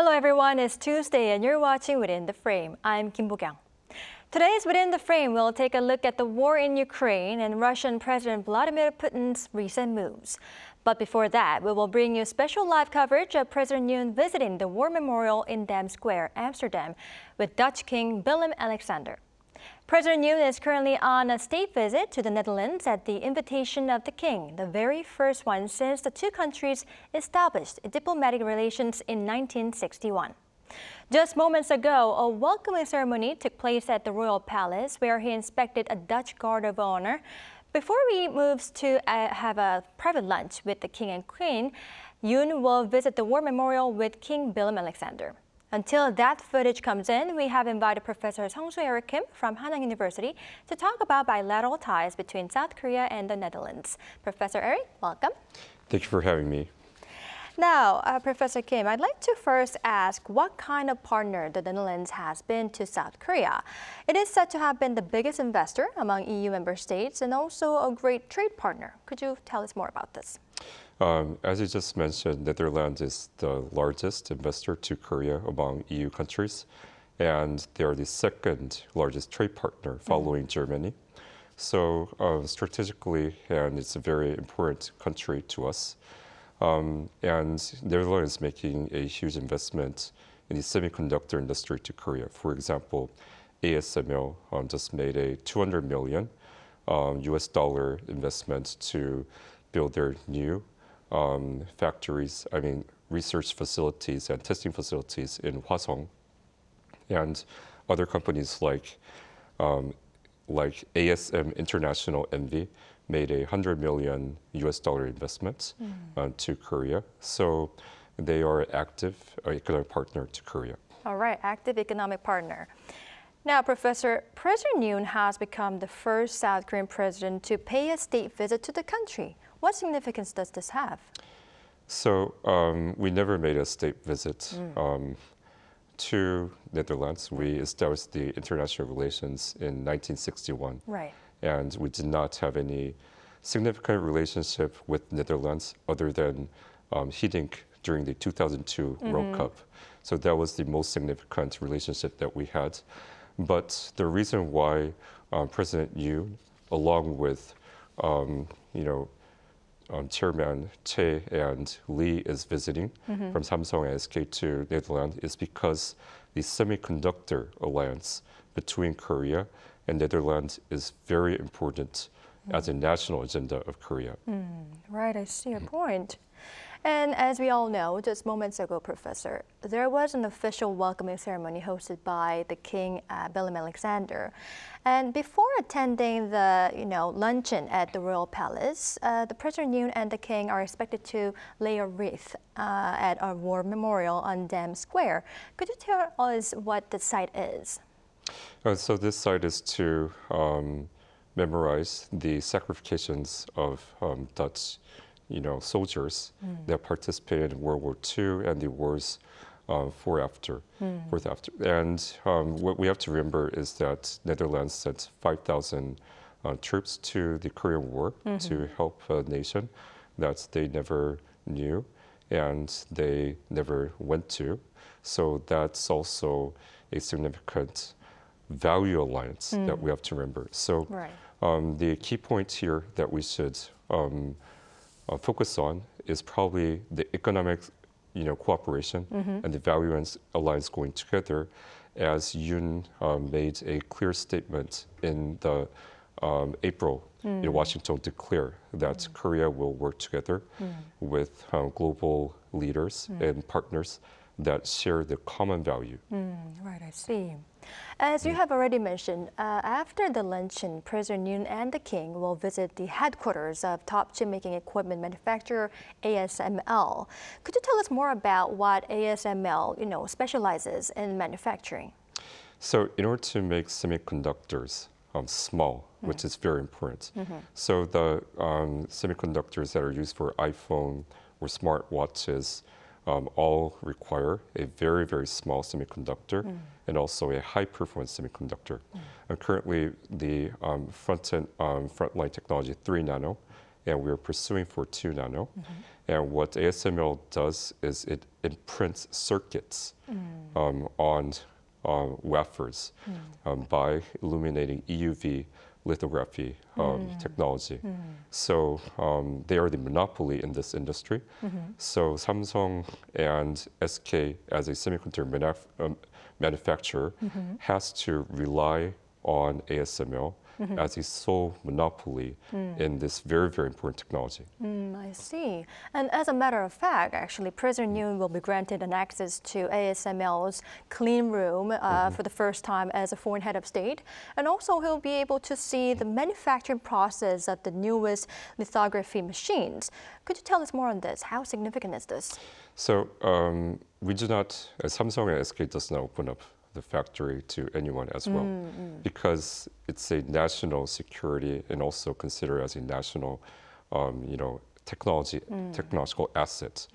Hello everyone, it's Tuesday and you're watching Within the Frame. I'm Kim Bo-kyung. Today's Within the Frame will take a look at the war in Ukraine and Russian President Vladimir Putin's recent moves. But before that, we will bring you special live coverage of President Yoon visiting the War Memorial in Dam Square, Amsterdam, with Dutch King Willem-Alexander. President Yoon is currently on a state visit to the Netherlands at the invitation of the King, the very first one since the two countries established diplomatic relations in 1961. Just moments ago, a welcoming ceremony took place at the Royal Palace, where he inspected a Dutch Guard of Honor. Before he moves to have a private lunch with the King and Queen, Yoon will visit the War Memorial with King Willem-Alexander. Until that footage comes in, we have invited Professor Sung-soo Eric Kim from Hanyang University to talk about bilateral ties between South Korea and the Netherlands. Professor Eric, welcome. Thank you for having me. Now, Professor Kim, I'd like to first ask what kind of partner the Netherlands has been to South Korea. It is said to have been the biggest investor among EU member states and also a great trade partner. Could you tell us more about this? As you just mentioned, Netherlands is the largest investor to Korea among EU countries, and they are the second largest trade partner following Germany. So strategically, and it's a very important country to us. And Netherlands is making a huge investment in the semiconductor industry to Korea. For example, ASML just made a $200 million US dollar investment to build their new research facilities and testing facilities in Hwasong. And other companies like ASM International Envy made a $100 million US dollar investment to Korea. So they are an active economic partner to Korea. All right, active economic partner. Now, Professor, President Yoon has become the first South Korean president to pay a state visit to the country. What significance does this have? So we never made a state visit to Netherlands. We established the international relations in 1961. Right. And we did not have any significant relationship with Netherlands other than Hidink during the 2002 World Cup. So that was the most significant relationship that we had. But the reason why President Yoon, along with Chairman Che and Lee is visiting from Samsung and SK to Netherlands is because the semiconductor alliance between Korea and Netherlands is very important as a national agenda of Korea. Right, I see your point. And as we all know, just moments ago, Professor, there was an official welcoming ceremony hosted by the King Willem-Alexander. And before attending the luncheon at the Royal Palace, the President Yoon and the King are expected to lay a wreath at our War Memorial on Dam Square. Could you tell us what the site is? So this site is to memorize the sacrifices of Dutch soldiers that participated in World War II and the wars forth after. And what we have to remember is that Netherlands sent 5,000 troops to the Korean War to help a nation that they never knew and they never went to. So that's also a significant value alliance that we have to remember. So the key point here that we should focus on is probably the economic cooperation and the value alliance going together, as Yoon made a clear statement in the April in Washington declare that Korea will work together with global leaders and partners that share the common value. Right, I see. As you have already mentioned, after the luncheon, President Yoon and the King will visit the headquarters of top chipmaking equipment manufacturer ASML. Could you tell us more about what ASML, specializes in manufacturing? So in order to make semiconductors small, which is very important, so the semiconductors that are used for iPhone or smartwatches all require a very, very small semiconductor and also a high-performance semiconductor. And currently, the frontline technology 3 nano and we're pursuing for 2 nano. And what ASML does is it imprints circuits on wafers by illuminating EUV lithography technology. So they are the monopoly in this industry. So Samsung and SK as a semiconductor manufacturer has to rely on ASML as a sole monopoly in this very, very important technology. I see. And as a matter of fact, actually, President Yoon will be granted an access to ASML's clean room for the first time as a foreign head of state. And also, he'll be able to see the manufacturing process of the newest lithography machines. Could you tell us more on this? How significant is this? So we do not, Samsung and SK does not open up the factory to anyone as well, because it's a national security and also considered as a national, technological asset.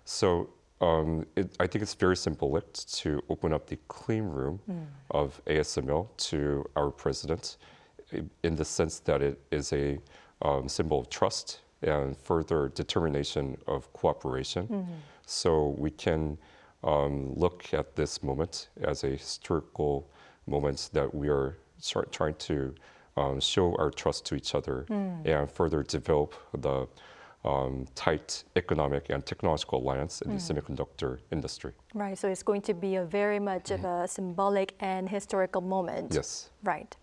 So I think it's very symbolic to open up the clean room of ASML to our president, in the sense that it is a symbol of trust and further determination of cooperation. So we can look at this moment as a historical moment that we are trying to show our trust to each other and further develop the tight economic and technological alliance in the semiconductor industry. Right, so it's going to be a very much of a symbolic and historical moment. Yes. Right.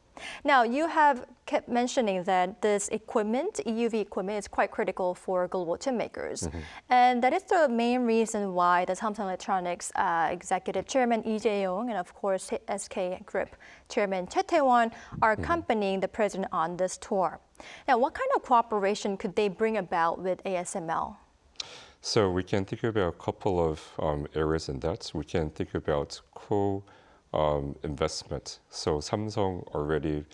Now, you have kept mentioning that this equipment, EUV equipment, is quite critical for global chip makers. And that is the main reason why the Samsung Electronics Executive Chairman Lee Jae-yong and, of course, SK Group Chairman Choi Tae-won are accompanying the president on this tour. Now, what kind of cooperation could they bring about with ASML? So we can think about a couple of areas in that. We can think about investment. So Samsung already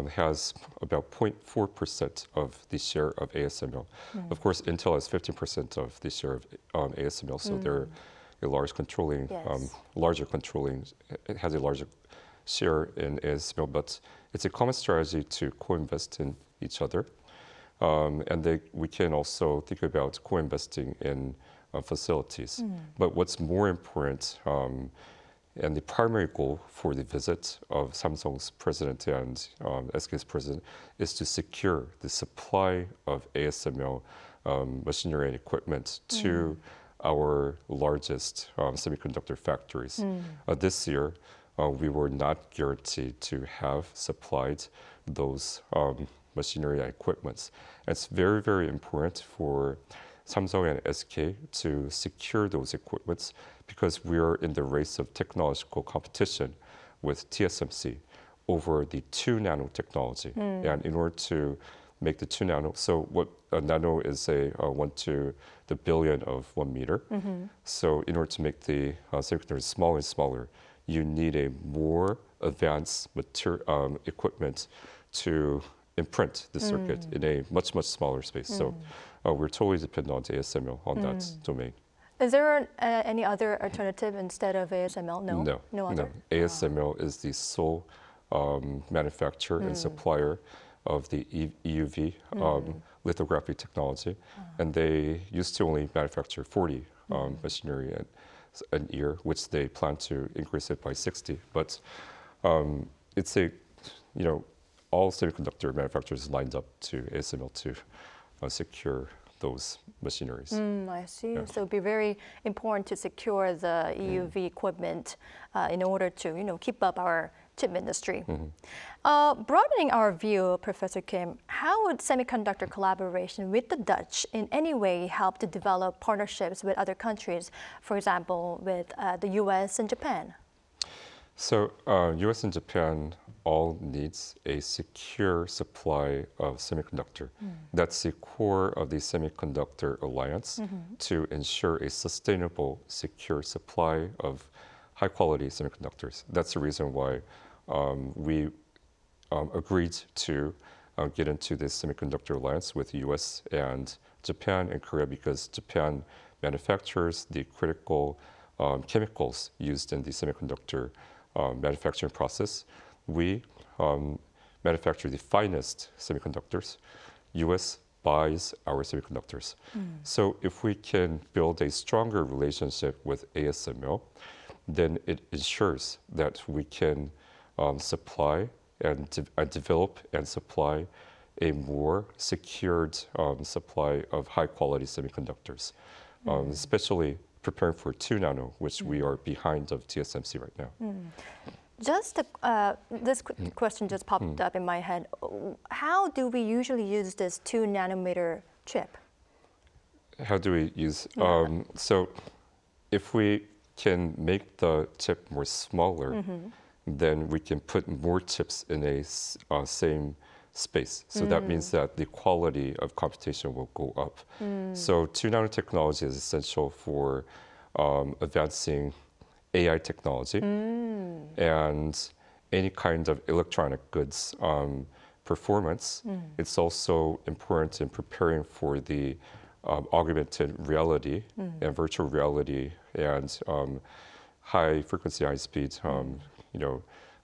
has about 0.4% of the share of ASML. Of course, Intel has 15% of the share of ASML, so they're a larger controlling, it has a larger share in ASML, but it's a common strategy to co-invest in each other. And we can also think about co-investing in facilities. But what's more important, and the primary goal for the visit of Samsung's president and SK's president is to secure the supply of ASML machinery and equipment to our largest semiconductor factories. This year, we were not guaranteed to have supplied those machinery and equipment. It's very, very important for Samsung and SK to secure those equipments, because we are in the race of technological competition with TSMC over the 2 nano technology. And in order to make the 2 nano, so what a nano is a 1 to the billion of 1 meter. So in order to make the semiconductors smaller and smaller, you need a more advanced equipment to imprint the circuit in a much, much smaller space. So we're totally dependent on ASML on that domain. Is there any other alternative instead of ASML? No other? No. ASML is the sole manufacturer and supplier of the EUV lithography technology. And they used to only manufacture 40 machinery an year, which they plan to increase it by 60. But it's all semiconductor manufacturers lined up to ASML to secure those machineries. I see. Yeah. So it'd be very important to secure the EUV equipment in order to, keep up our chip industry. Broadening our view, Professor Kim, how would semiconductor collaboration with the Dutch in any way help to develop partnerships with other countries, for example, with the US and Japan? So US and Japan all needs a secure supply of semiconductor. That's the core of the Semiconductor Alliance to ensure a sustainable, secure supply of high-quality semiconductors. That's the reason why we agreed to get into this Semiconductor Alliance with the US and Japan and Korea, because Japan manufactures the critical chemicals used in the semiconductor manufacturing process. We manufacture the finest semiconductors. US buys our semiconductors. So if we can build a stronger relationship with ASML, then it ensures that we can supply and develop and supply a more secured supply of high-quality semiconductors, especially preparing for 2 nano, which we are behind of TSMC right now. Just this question just popped up in my head. How do we usually use this 2 nanometer chip? How do we use? So if we can make the chip more smaller, then we can put more chips in a same space. So that means that the quality of computation will go up. So 2 nano technology is essential for advancing AI technology and any kind of electronic goods performance. It's also important in preparing for the augmented reality and virtual reality and high frequency, high speed,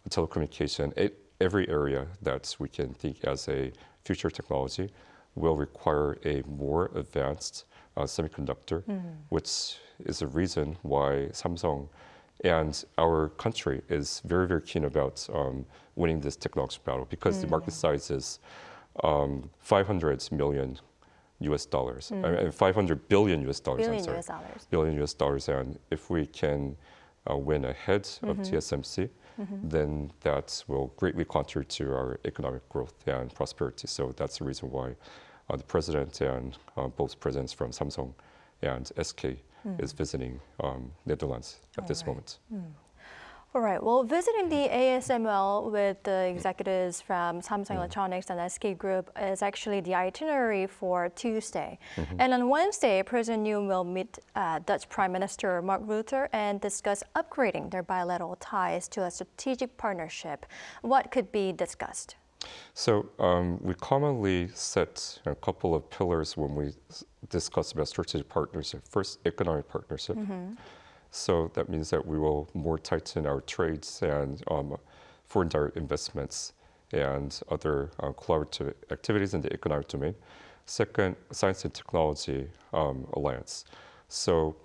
telecommunication. Every area that we can think as a future technology will require a more advanced semiconductor, which is a reason why Samsung and our country is very, very keen about winning this technology battle, because the market size is 500 million US dollars, 500 billion US dollars, billion US dollars. And if we can win ahead of TSMC, then that will greatly contribute to our economic growth and prosperity. So that's the reason why the president and both presidents from Samsung and SK is visiting Netherlands at this moment. All right. Well, visiting the ASML with the executives from Samsung Electronics and SK Group is actually the itinerary for Tuesday. And on Wednesday, President Yoon will meet Dutch Prime Minister Mark Rutte and discuss upgrading their bilateral ties to a strategic partnership. What could be discussed? So we commonly set a couple of pillars when we discuss about strategic partnership. First, economic partnership. So that means that we will more tighten our trades and foreign direct investments and other collaborative activities in the economic domain. Second, science and technology alliance. So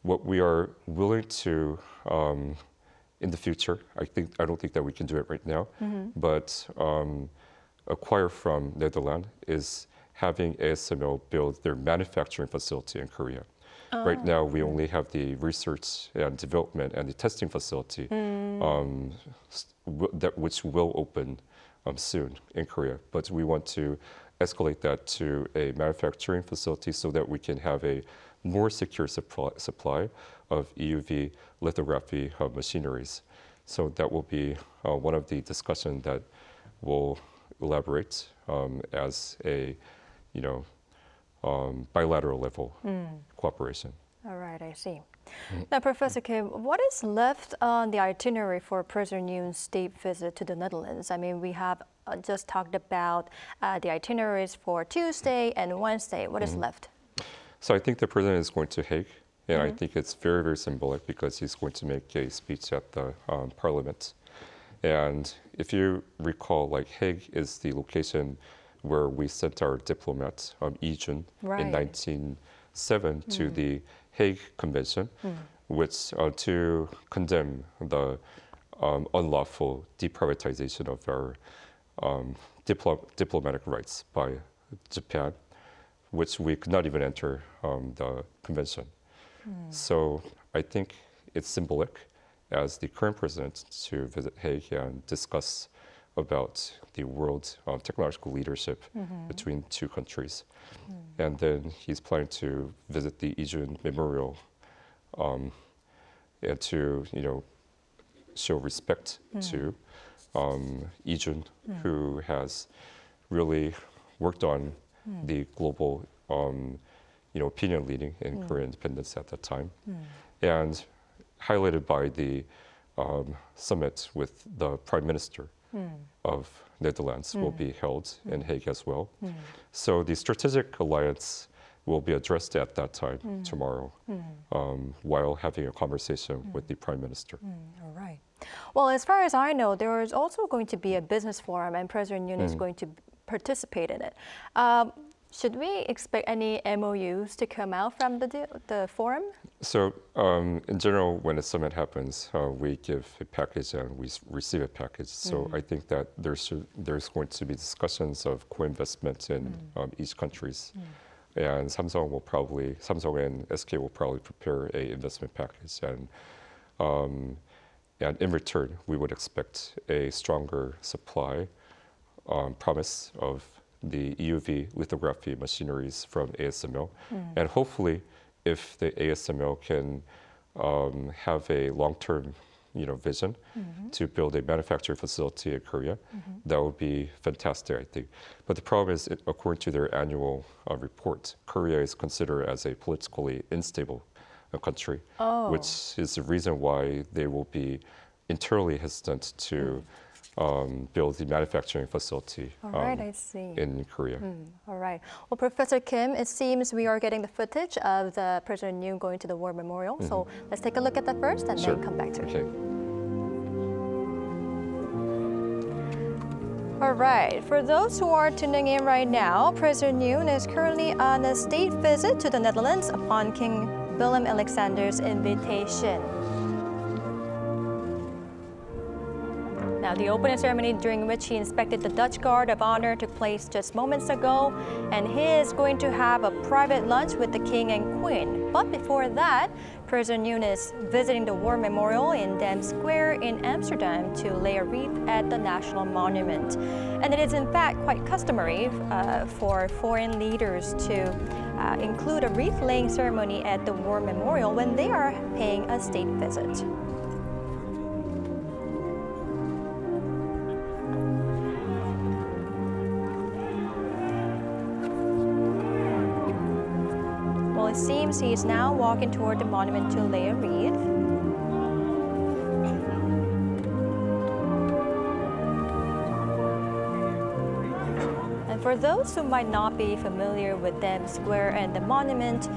what we are willing to, in the future, I don't think that we can do it right now, but acquire from Netherlands is having ASML build their manufacturing facility in Korea. Right now, we only have the research and development and the testing facility, which will open soon in Korea. But we want to escalate that to a manufacturing facility so that we can have a more secure supply of EUV lithography machineries. So that will be one of the discussions that will elaborate as a, bilateral level cooperation. All right, I see. Now, Professor Kim, what is left on the itinerary for President Yoon's state visit to the Netherlands? I mean, we have just talked about the itineraries for Tuesday and Wednesday. What is left? So I think the president is going to Hague, and I think it's very, very symbolic because he's going to make a speech at the parliament. And if you recall, Hague is the location where we sent our diplomat, EUJun, in 1907 to the Hague Convention, which to condemn the unlawful deprivatization of our diplomatic rights by Japan, which we could not even enter the convention. So I think it's symbolic as the current president to visit Hague and discuss about the world technological leadership between two countries. And then he's planning to visit the EUJun Memorial and to, show respect to EUJun, who has really worked on the global, opinion leading in Korean independence at that time, and highlighted by the summit with the Prime Minister of Netherlands will be held in Hague as well. So the strategic alliance will be addressed at that time tomorrow while having a conversation with the Prime Minister. All right. Well, as far as I know, there is also going to be a business forum and President Yoon is going to participate in it. Should we expect any MOUs to come out from the forum? So in general, when a summit happens, we give a package and we receive a package. So I think that there's going to be discussions of co-investment in each countries. And Samsung and SK will probably prepare a investment package. And in return, we would expect a stronger supply promise of the EUV lithography machineries from ASML. And hopefully, if the ASML can have a long-term vision to build a manufacturing facility in Korea, that would be fantastic, I think. But the problem is, according to their annual report, Korea is considered as a politically unstable country, which is the reason why they will be internally hesitant to build the manufacturing facility I see. in Korea. All right. Well, Professor Kim, it seems we are getting the footage of the President Yoon going to the War Memorial. So let's take a look at that first and then come back to it. Okay. All right. For those who are tuning in right now, President Yoon is currently on a state visit to the Netherlands upon King Willem-Alexander's invitation. Now, the opening ceremony during which he inspected the Dutch Guard of Honor took place just moments ago, and he is going to have a private lunch with the King and Queen. But before that, President Yoon is visiting the War Memorial in Dam Square in Amsterdam to lay a wreath at the National Monument. And it is in fact quite customary for foreign leaders to include a wreath-laying ceremony at the War Memorial when they are paying a state visit. It seems he is now walking toward the monument to lay a wreath. And for those who might not be familiar with Dam Square and the monument,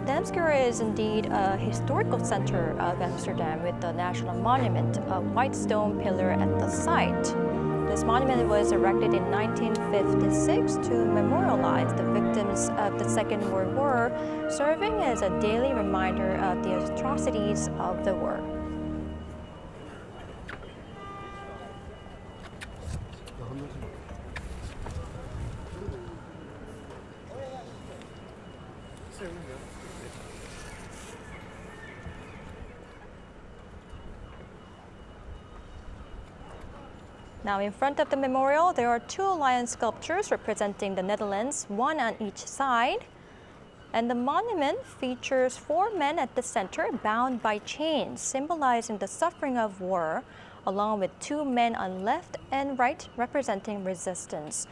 Dam Square is indeed a historical center of Amsterdam with the National Monument, a white stone pillar at the site. This monument was erected in 1956 to memorialize the victims of the Second World War, serving as a daily reminder of the atrocities of the war. Now, in front of the memorial, there are two lion sculptures representing the Netherlands, one on each side. And the monument features four men at the center bound by chains, symbolizing the suffering of war, along with two men on left and right representing resistance.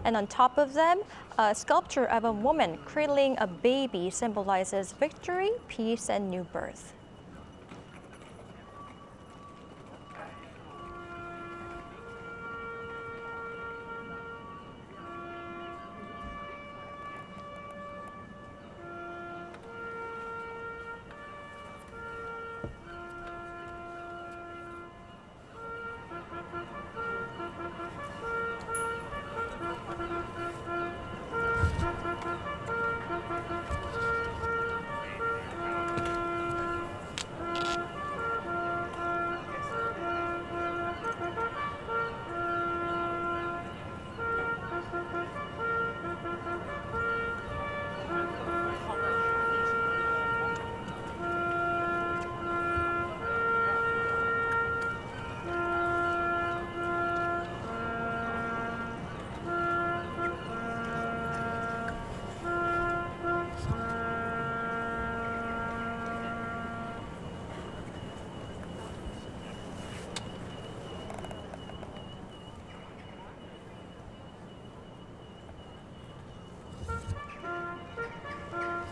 And on top of them, a sculpture of a woman cradling a baby symbolizes victory, peace, and new birth.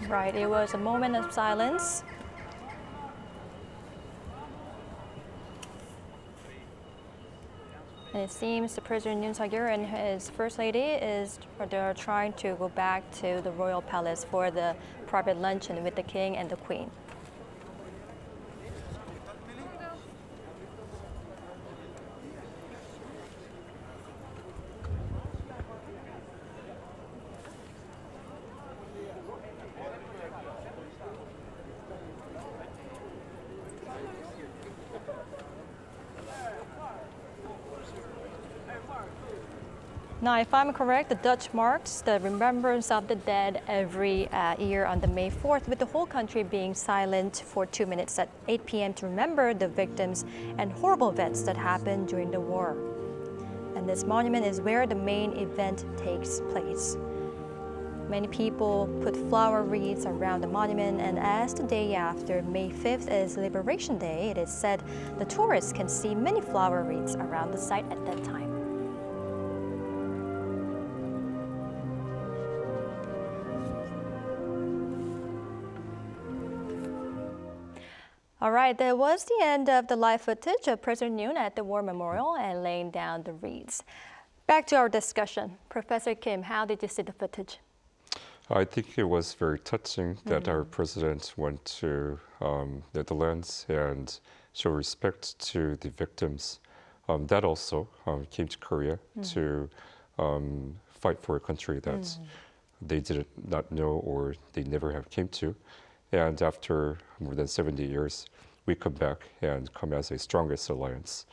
Right, it was a moment of silence. And it seems the President Yoon Suk-yeol and his First Lady they're trying to go back to the Royal Palace for the private luncheon with the King and the Queen. Now, if I'm correct, the Dutch marks the remembrance of the dead every year on the May 4th, with the whole country being silent for 2 minutes at 8 p.m. to remember the victims and horrible events that happened during the war. And this monument is where the main event takes place. Many people put flower wreaths around the monument, and as the day after May 5th is Liberation Day, it is said the tourists can see many flower wreaths around the site at that time. All right, that was the end of the live footage of President Yoon at the War Memorial and laying down the wreaths. Back to our discussion. Professor Kim, how did you see the footage? I think it was very touching that our president went to Netherlands and showed respect to the victims. That also came to Korea to fight for a country that they did not know or they never have came to. And after more than 70 years, we come back and come as a strongest alliance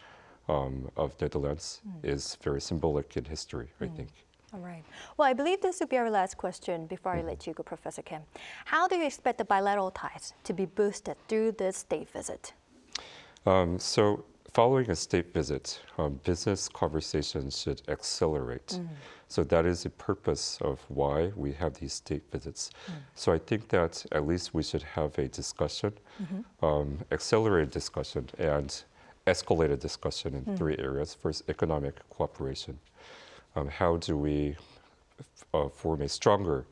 of Netherlands is very symbolic in history, I think. All right. Well, I believe this will be our last question before I let you go, Professor Kim. How do you expect the bilateral ties to be boosted through this state visit? So following a state visit, business conversations should accelerate. So that is the purpose of why we have these state visits. So I think that at least we should have a discussion, accelerated discussion and escalated discussion in 3 areas. First, economic cooperation. How do we form a stronger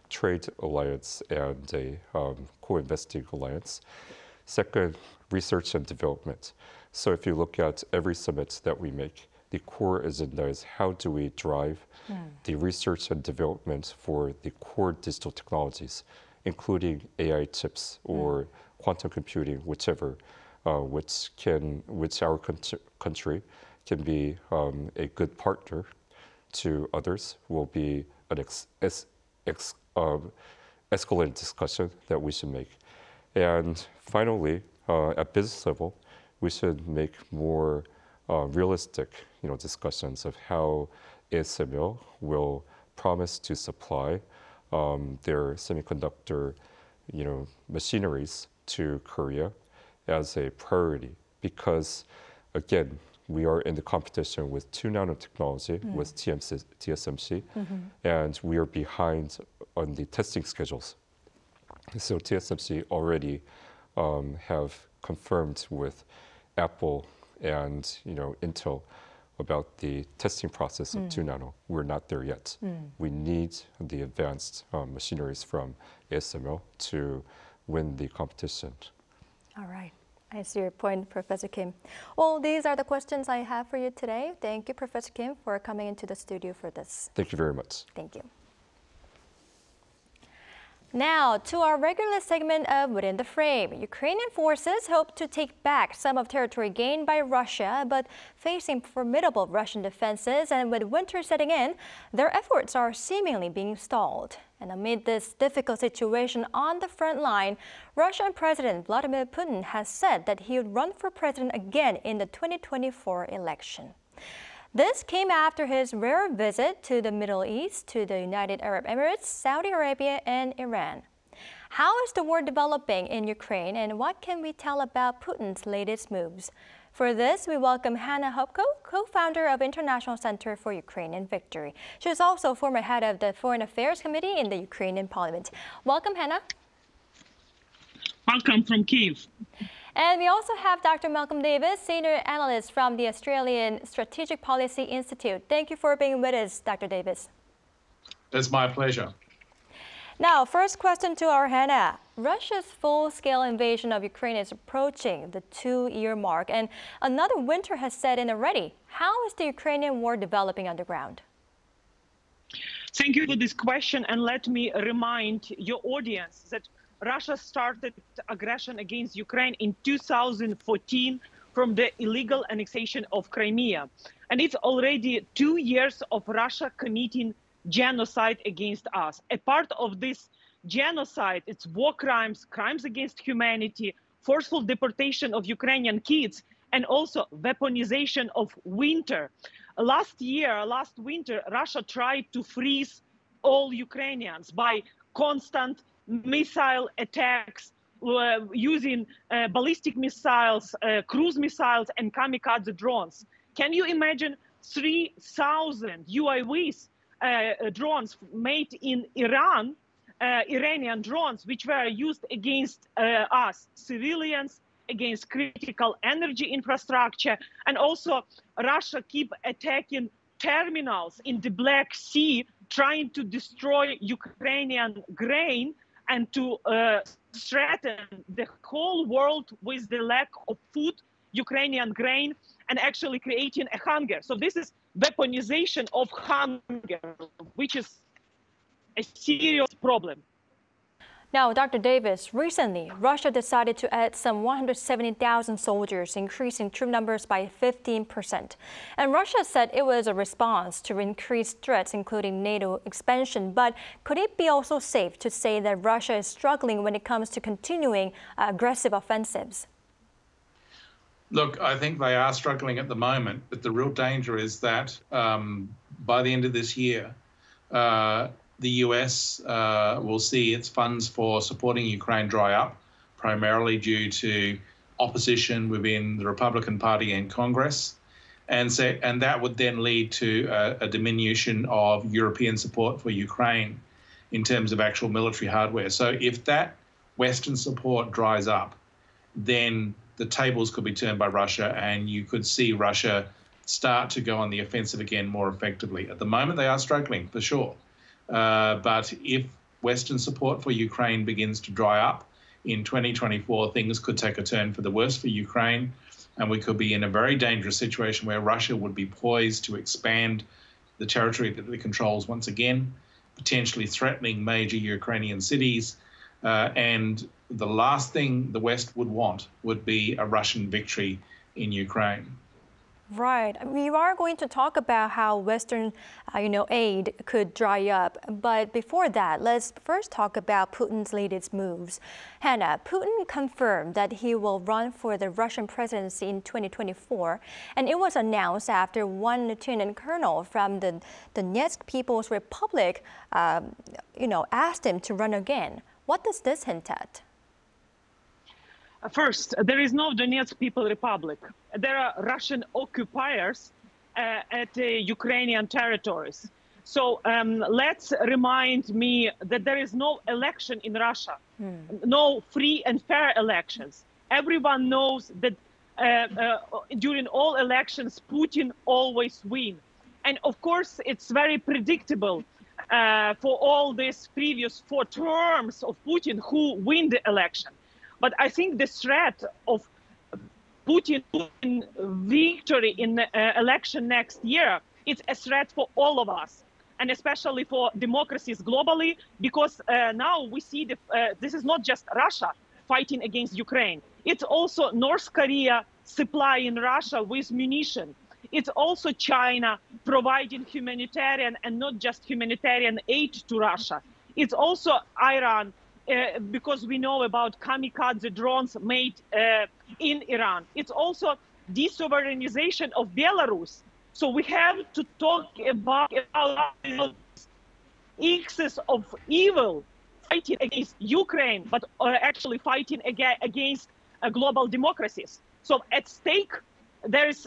trade alliance and a co-investing alliance? Second, research and development. So if you look at every summit that we make, the core agenda is how do we drive the research and development for the core digital technologies, including AI chips or quantum computing, whichever, which our country can be a good partner to others, will be an escalated discussion that we should make. And finally, at business level, we should make more realistic, discussions of how ASML will promise to supply their semiconductor, machineries to Korea as a priority. Because, again, we are in the competition with 2 nanotechnology, with TSMC, and we are behind on the testing schedules. So TSMC already have confirmed with Apple and Intel about the testing process of 2 nano. We're not there yet. We need the advanced machineries from ASML to win the competition. All right. I see your point, Professor Kim. Well, these are the questions I have for you today. Thank you, Professor Kim, for coming into the studio for this. Thank you very much. Thank you. Now, to our regular segment of Within the Frame. Ukrainian forces hope to take back some of territory gained by Russia, but facing formidable Russian defenses and with winter setting in, their efforts are seemingly being stalled. And amid this difficult situation on the front line, Russian President Vladimir Putin has said that he would run for president again in the 2024 election. This came after his rare visit to the Middle East, to the United Arab Emirates, Saudi Arabia, and Iran. How is the war developing in Ukraine, and what can we tell about Putin's latest moves? For this, we welcome Hannah Hopko, co-founder of International Center for Ukrainian Victory. She is also former head of the Foreign Affairs Committee in the Ukrainian Parliament. Welcome, Hannah. Welcome from Kyiv. And we also have Dr. Malcolm Davis, senior analyst from the Australian Strategic Policy Institute. Thank you for being with us, Dr. Davis. It's my pleasure. Now, first question to our Hannah. Russia's full-scale invasion of Ukraine is approaching the 2-year mark, and another winter has set in already. How is the Ukrainian war developing on the ground? Thank you for this question, and let me remind your audience that Russia started aggression against Ukraine in 2014 from the illegal annexation of Crimea. And it's already 2 years of Russia committing genocide against us. A part of this genocide, it's war crimes, crimes against humanity, forceful deportation of Ukrainian kids, and also weaponization of winter. last winter, Russia tried to freeze all Ukrainians by constant missile attacks using ballistic missiles, cruise missiles, and kamikaze drones. Can you imagine 3,000 UAVs, drones made in Iran, Iranian drones, which were used against us, civilians, against critical energy infrastructure, and also Russia keep attacking terminals in the Black Sea, trying to destroy Ukrainian grain and to threaten the whole world with the lack of food, Ukrainian grain, and actually creating a hunger. So this is weaponization of hunger, which is a serious problem. Now, Dr. Davis, recently, Russia decided to add some 170,000 soldiers, increasing troop numbers by 15%. And Russia said it was a response to increased threats, including NATO expansion. But could it be also safe to say that Russia is struggling when it comes to continuing aggressive offensives? Look, I think they are struggling at the moment, but the real danger is that by the end of this year, the US will see its funds for supporting Ukraine dry up, primarily due to opposition within the Republican Party and Congress. And that would then lead to a diminution of European support for Ukraine in terms of actual military hardware. So if that Western support dries up, then the tables could be turned by Russia, and you could see Russia start to go on the offensive again more effectively. At the moment, they are struggling, for sure. But if Western support for Ukraine begins to dry up in 2024, things could take a turn for the worse for Ukraine, and we could be in a very dangerous situation where Russia would be poised to expand the territory that it controls once again, potentially threatening major Ukrainian cities. And the last thing the West would want would be a Russian victory in Ukraine. Right. We are going to talk about how Western, aid could dry up. But before that, let's first talk about Putin's latest moves. Hannah, Putin confirmed that he will run for the Russian presidency in 2024, and it was announced after one lieutenant colonel from the Donetsk People's Republic, asked him to run again. What does this hint at? First, there is no Donetsk People Republic. There are Russian occupiers at Ukrainian territories. So let's remind me that there is no election in Russia, no free and fair elections. Everyone knows that during all elections, Putin always wins. And of course, it's very predictable for all these previous 4 terms of Putin who win the election. But I think the threat of Putin victory in the election next year is a threat for all of us, and especially for democracies globally, because now we see this is not just Russia fighting against Ukraine. It's also North Korea supplying Russia with munitions. It's also China providing humanitarian and not just humanitarian aid to Russia. It's also Iran, because we know about kamikaze drones made in Iran. It's also de-sovereignization of Belarus. So we have to talk about axis of evil fighting against Ukraine, but actually fighting against global democracies. So at stake, there is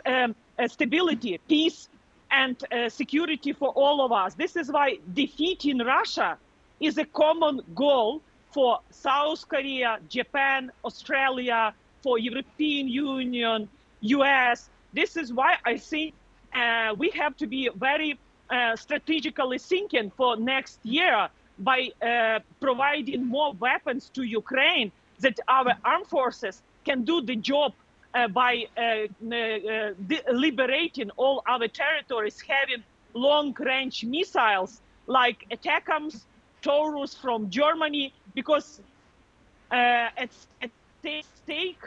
stability, peace, and security for all of us. This is why defeating Russia is a common goal for South Korea, Japan, Australia, for European Union, US. This is why I think we have to be very strategically thinking for next year by providing more weapons to Ukraine, that our armed forces can do the job by liberating all our territories, having long-range missiles like ATACMS, Taurus from Germany, because at stake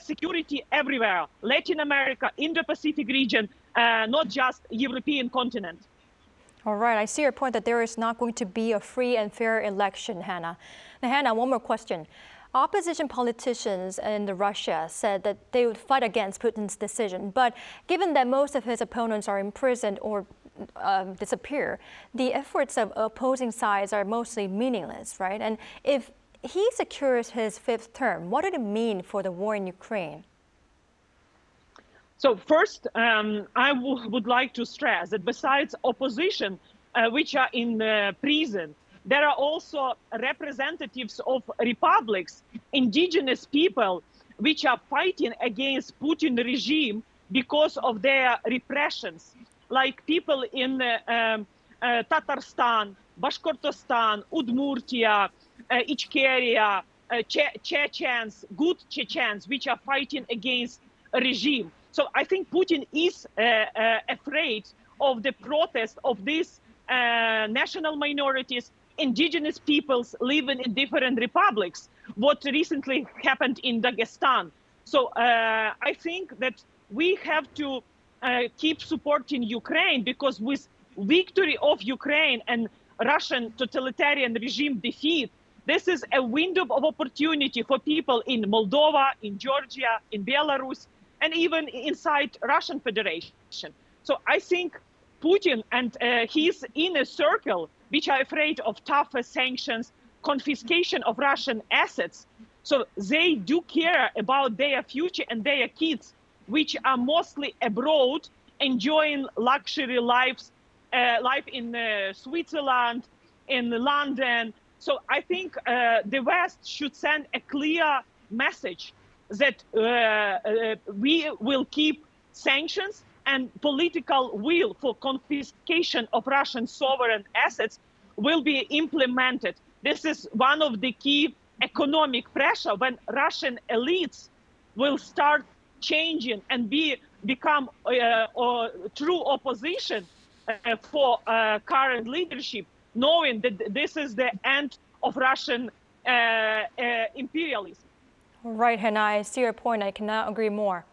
security everywhere, Latin America, Indo-Pacific region, not just European continent. All right, I see your point that there is not going to be a free and fair election, Hannah. Now, Hannah, one more question. Opposition politicians in Russia said that they would fight against Putin's decision. But given that most of his opponents are imprisoned or disappear, the efforts of opposing sides are mostly meaningless, right? And if he secures his fifth term, what would it mean for the war in Ukraine? So first, I would like to stress that besides opposition, which are in prison, there are also representatives of republics, indigenous people, which are fighting against Putin regime because of their repressions, like people in Tatarstan, Bashkortostan, Udmurtia, Ichkeria, Chechens, good Chechens, which are fighting against a regime. So I think Putin is afraid of the protest of these national minorities, indigenous peoples living in different republics, what recently happened in Dagestan. So I think that we have to keep supporting Ukraine, because with victory of Ukraine and Russian totalitarian regime defeat, this is a window of opportunity for people in Moldova, in Georgia, in Belarus, and even inside Russian Federation. So I think Putin and his inner circle, which are afraid of tougher sanctions, confiscation of Russian assets, so they do care about their future and their kids, which are mostly abroad, enjoying luxury lives, life in Switzerland, in London. So I think the West should send a clear message that we will keep sanctions, and political will for confiscation of Russian sovereign assets will be implemented. This is one of the key economic pressure when Russian elites will start changing and become true opposition for current leadership, knowing that this is the end of Russian imperialism. Right, Hannah, I see your point. I cannot agree more.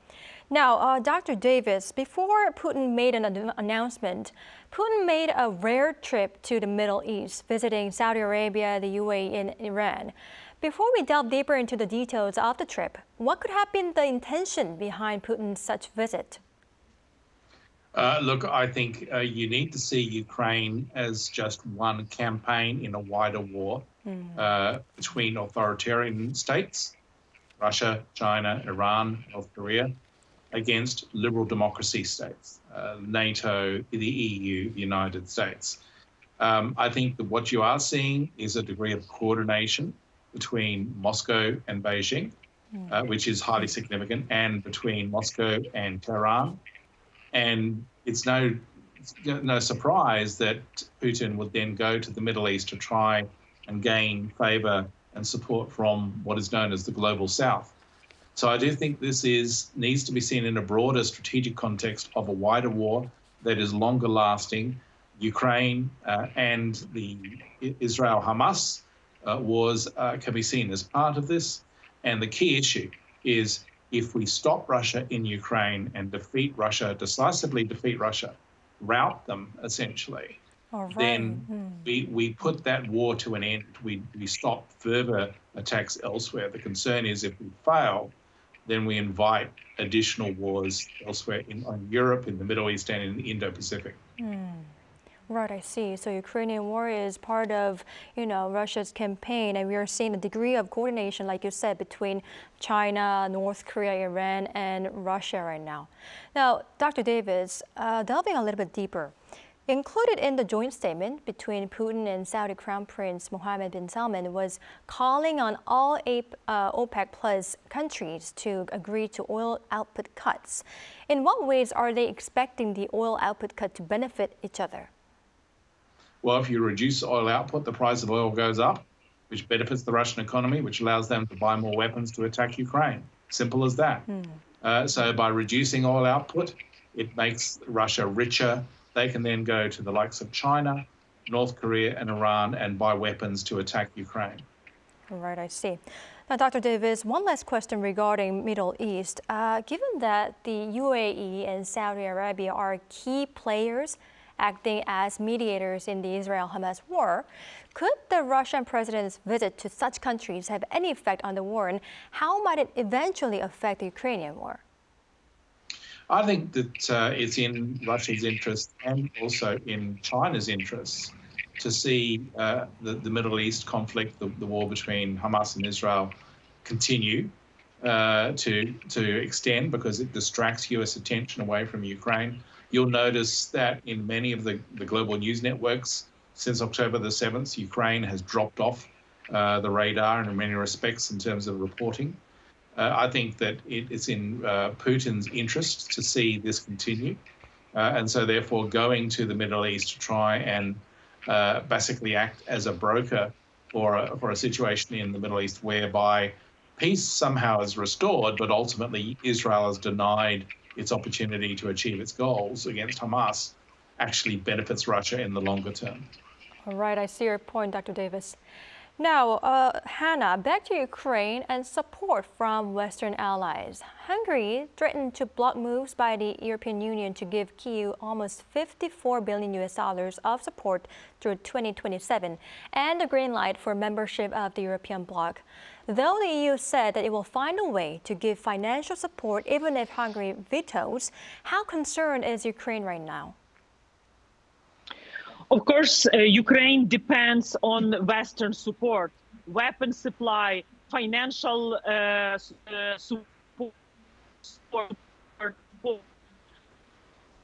Now, Dr. Davis, before Putin made an announcement, Putin made a rare trip to the Middle East, visiting Saudi Arabia, the UAE, and Iran. Before we delve deeper into the details of the trip, what could have been the intention behind Putin's such visit? Look, I think you need to see Ukraine as just one campaign in a wider war between authoritarian states, Russia, China, Iran, North Korea, against liberal democracy states, NATO, the EU, the United States. I think that what you are seeing is a degree of coordination between Moscow and Beijing, which is highly significant, and between Moscow and Tehran. And it's no surprise that Putin would then go to the Middle East to try and gain favor and support from what is known as the Global South. So I do think this needs to be seen in a broader strategic context of a wider war that is longer lasting. Ukraine and the Israel-Hamas wars can be seen as part of this. And the key issue is, if we stop Russia in Ukraine and defeat Russia, decisively defeat Russia, rout them essentially, then we put that war to an end. We stop further attacks elsewhere. The concern is, if we fail, then we invite additional wars elsewhere in Europe, in the Middle East, and in the Indo-Pacific. Right, I see. So Ukrainian war is part of, Russia's campaign, and we are seeing a degree of coordination, like you said, between China, North Korea, Iran, and Russia right now. Now, Dr. Davis, delving a little bit deeper, included in the joint statement between Putin and Saudi Crown Prince Mohammed bin Salman was calling on all OPEC Plus countries to agree to oil output cuts. In what ways are they expecting the oil output cut to benefit each other? Well, if you reduce oil output, the price of oil goes up, which benefits the Russian economy, which allows them to buy more weapons to attack Ukraine. Simple as that. So by reducing oil output, it makes Russia richer. They can then go to the likes of China, North Korea, and Iran and buy weapons to attack Ukraine. Right, I see. Now, Dr. Davis, one last question regarding Middle East. Given that the UAE and Saudi Arabia are key players acting as mediators in the Israel-Hamas war. Could the Russian president's visit to such countries have any effect on the war, and how might it eventually affect the Ukrainian war? I think that it's in Russia's interest and also in China's interest to see the Middle East conflict, the war between Hamas and Israel, continue to extend because it distracts U.S. attention away from Ukraine. You'll notice that in many of the global news networks since October the 7th, Ukraine has dropped off the radar in many respects in terms of reporting. I think that it's in Putin's interest to see this continue. And so therefore going to the Middle East to try and basically act as a broker for a situation in the Middle East whereby peace somehow is restored, but ultimately Israel is denied its opportunity to achieve its goals against Hamas, actually benefits Russia in the longer term. All right, I see your point, Dr. Davis. Now, Hannah, back to Ukraine and support from Western allies. Hungary threatened to block moves by the European Union to give Kyiv almost $54 billion of support through 2027 and a green light for membership of the European bloc. Though the EU said that it will find a way to give financial support even if Hungary vetoes, how concerned is Ukraine right now? Of course, Ukraine depends on Western support, weapon supply, financial support.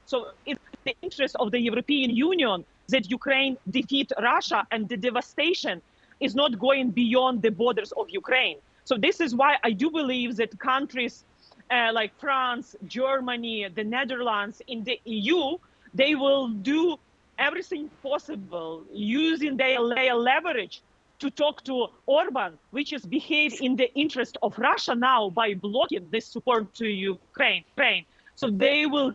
So it's the interest of the European Union that Ukraine defeat Russia, and the devastation is not going beyond the borders of Ukraine. So this is why I do believe that countries like France, Germany, the Netherlands in the EU, they will do everything possible using their leverage to talk to Orban, which is behave in the interest of Russia now by blocking this support to Ukraine. So they will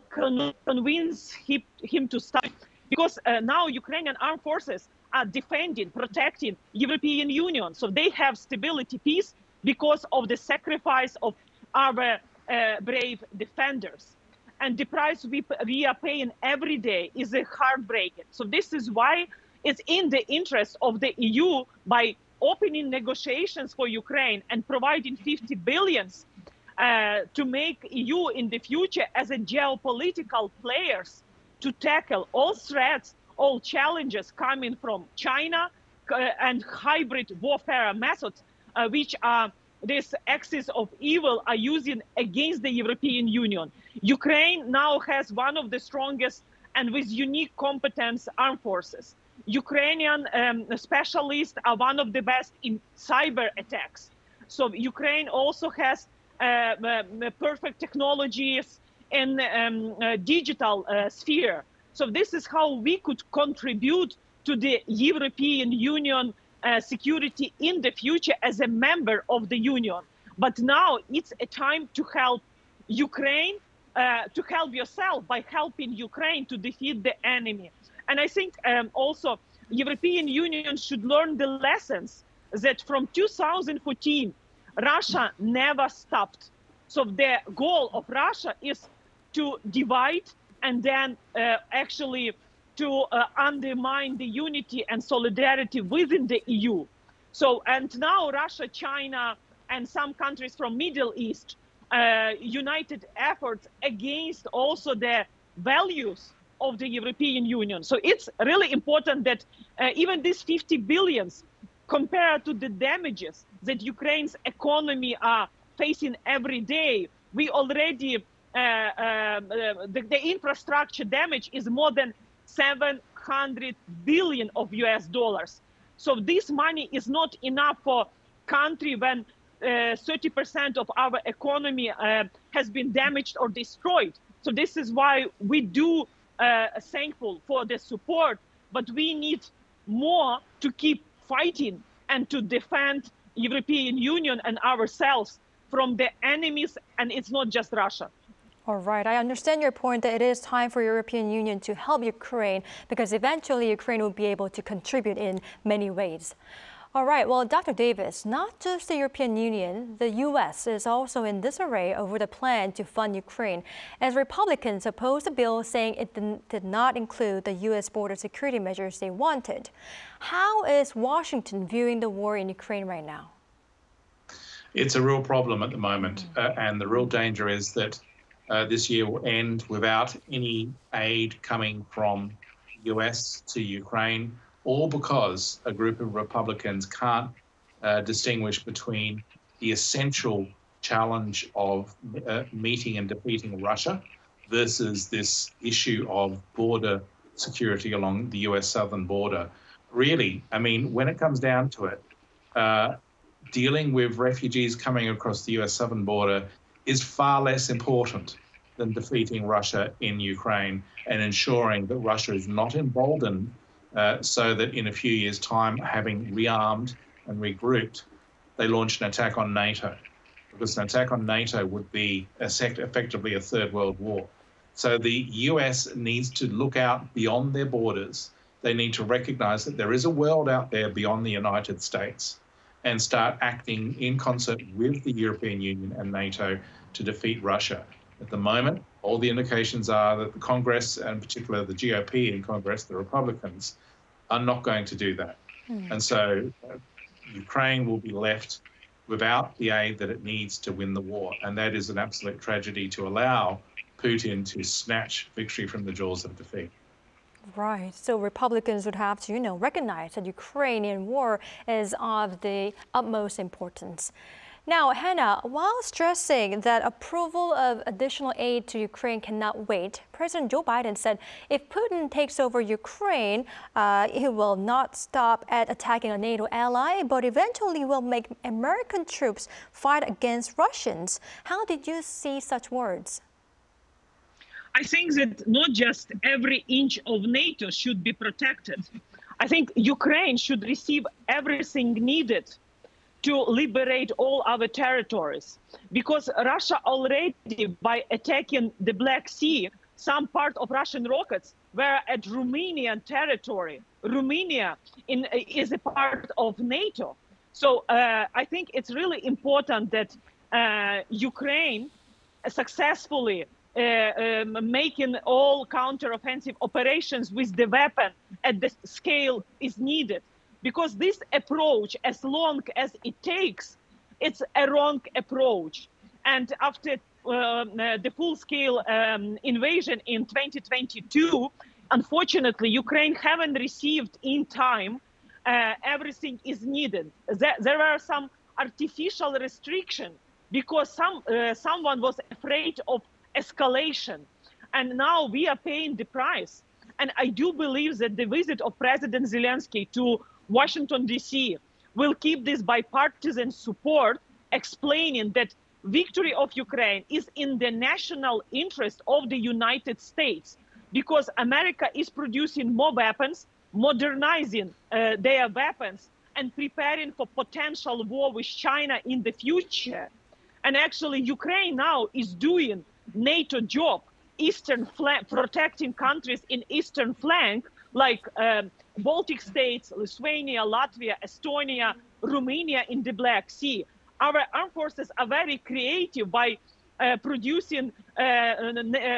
convince him to stop, because now Ukrainian armed forces are defending, protecting European Union. So they have stability, peace, because of the sacrifice of our brave defenders. And the price we are paying every day is heartbreaking. So this is why it's in the interest of the EU, by opening negotiations for Ukraine and providing 50 billions to make EU in the future as a geopolitical players to tackle all threats, all challenges coming from China and hybrid warfare methods, which are this axis of evil are using against the European Union. Ukraine now has one of the strongest and with unique competence armed forces. Ukrainian specialists are one of the best in cyber attacks. So Ukraine also has perfect technologies in digital sphere. So this is how we could contribute to the European Union security in the future as a member of the Union. But now it's a time to help Ukraine, to help yourself by helping Ukraine to defeat the enemy. And I think also European Union should learn the lessons that from 2014, Russia never stopped. So the goal of Russia is to divide and then actually to undermine the unity and solidarity within the EU. So, and now Russia, China, and some countries from Middle East united efforts against also the values of the European Union. So it's really important that even these 50 billions compared to the damages that Ukraine's economy are facing every day, we already, the infrastructure damage is more than 700 billion of US dollars. So this money is not enough for country when 30% of our economy has been damaged or destroyed. So this is why we do thankful for the support, but we need more to keep fighting and to defend European Union and ourselves from the enemies, and it's not just Russia. All right, I understand your point that it is time for European Union to help Ukraine because eventually Ukraine will be able to contribute in many ways. All right, well, Dr. Davis, not just the European Union, the U.S. is also in disarray over the plan to fund Ukraine, as Republicans oppose the bill saying it did not include the U.S. border security measures they wanted. How is Washington viewing the war in Ukraine right now? It's a real problem at the moment, and the real danger is that this year will end without any aid coming from the US to Ukraine, all because a group of Republicans can't distinguish between the essential challenge of meeting and defeating Russia versus this issue of border security along the US southern border. Really, I mean, when it comes down to it, dealing with refugees coming across the US southern border is far less important than defeating Russia in Ukraine and ensuring that Russia is not emboldened so that in a few years' time, having rearmed and regrouped, they launch an attack on NATO. Because an attack on NATO would be effectively a third world war. So the US needs to look out beyond their borders. They need to recognize that there is a world out there beyond the United States and start acting in concert with the European Union and NATO to defeat Russia. At the moment, all the indications are that the Congress, and particularly the GOP in Congress, the Republicans, are not going to do that. And so Ukraine will be left without the aid that it needs to win the war. And that is an absolute tragedy to allow Putin to snatch victory from the jaws of defeat. Right. So Republicans would have to, recognize that Ukrainian war is of the utmost importance. Now, Hannah, while stressing that approval of additional aid to Ukraine cannot wait, President Joe Biden said if Putin takes over Ukraine, he will not stop at attacking a NATO ally, but eventually will make American troops fight against Russians. How did you see such words? I think that not just every inch of NATO should be protected. I think Ukraine should receive everything needed to liberate all our territories. Because Russia already, by attacking the Black Sea, some part of Russian rockets were at Romanian territory. Romania is a part of NATO. So I think it's really important that Ukraine successfully making all counteroffensive operations with the weapon at the scale is needed. Because this approach, as long as it takes, it's a wrong approach. And after the full-scale invasion in 2022, unfortunately, Ukraine haven't received in time everything is needed. There were some artificial restrictions because someone was afraid of escalation. And now we are paying the price. And I do believe that the visit of President Zelensky to Washington, D.C. will keep this bipartisan support, explaining that victory of Ukraine is in the national interest of the United States, because America is producing more weapons, modernizing their weapons, and preparing for potential war with China in the future. And actually, Ukraine now is doing NATO job, eastern flank, protecting countries in eastern flank, like Baltic states, Lithuania, Latvia, Estonia, Romania in the Black Sea. Our armed forces are very creative by producing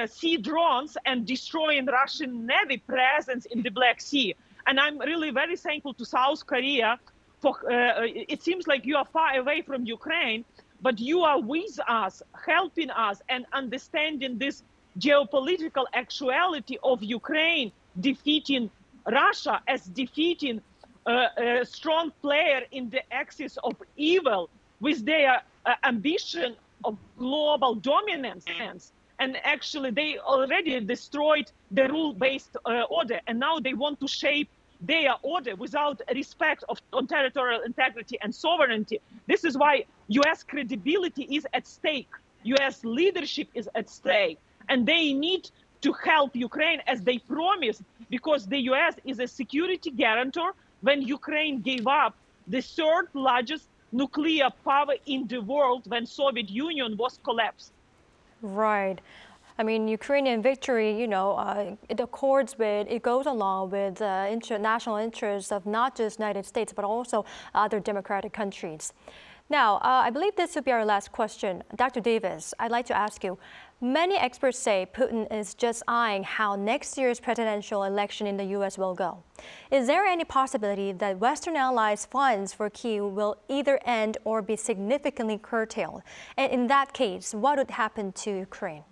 sea drones and destroying Russian Navy presence in the Black Sea. And I'm really very thankful to South Korea for, it seems like you are far away from Ukraine, but you are with us, helping us and understanding this geopolitical actuality of Ukraine defeating Russia as defeating a strong player in the axis of evil with their ambition of global dominance. And actually, they already destroyed the rule-based order, and now they want to shape their order without respect on territorial integrity and sovereignty. This is why U.S. credibility is at stake. U.S. leadership is at stake, and they need to help Ukraine as they promised, because the U.S. is a security guarantor when Ukraine gave up the third largest nuclear power in the world when Soviet Union was collapsed. Right. I mean, Ukrainian victory, it goes along with national interests of not just United States, but also other democratic countries. Now, I believe this would be our last question. Dr. Davis, I'd like to ask you, many experts say Putin is just eyeing how next year's presidential election in the U.S. will go. Is there any possibility that Western allies' funds for Kyiv will either end or be significantly curtailed? And in that case, what would happen to Ukraine?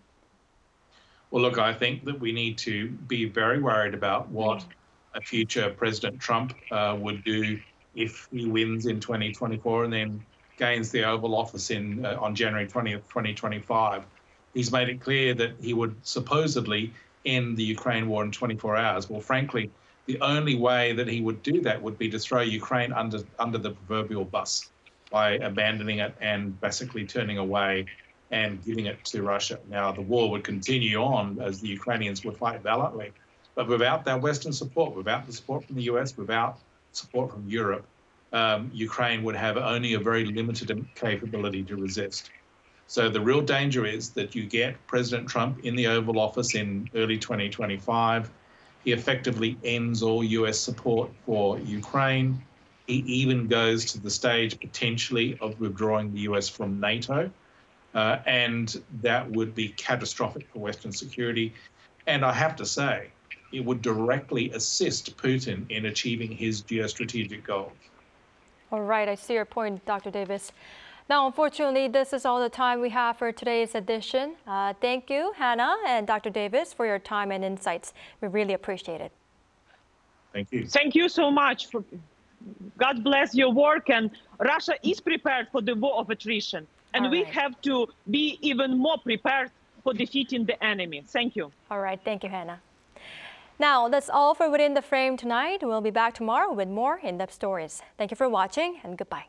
Well, look, I think that we need to be very worried about what a future President Trump would do if he wins in 2024 and then gains the Oval Office on January 20th, 2025. He's made it clear that he would supposedly end the Ukraine war in 24 hours. Well, frankly, the only way that he would do that would be to throw Ukraine under the proverbial bus by abandoning it and basically turning away and giving it to Russia. Now, the war would continue on as the Ukrainians would fight valiantly. But without that Western support, without the support from the US, without support from Europe, Ukraine would have only a very limited capability to resist. So the real danger is that you get President Trump in the Oval Office in early 2025. He effectively ends all US support for Ukraine. He even goes to the stage potentially of withdrawing the US from NATO. And that would be catastrophic for Western security. And I have to say, it would directly assist Putin in achieving his geostrategic goals. All right, I see your point, Dr. Davis. Now, unfortunately, this is all the time we have for today's edition. Thank you, Hannah and Dr. Davis, for your time and insights. We really appreciate it. Thank you. Thank you so much. God bless your work. And Russia is prepared for the war of attrition. And we have to be even more prepared for defeating the enemy. Thank you. All right. Thank you, Hannah. Now, that's all for Within the Frame tonight. We'll be back tomorrow with more in-depth stories. Thank you for watching and goodbye.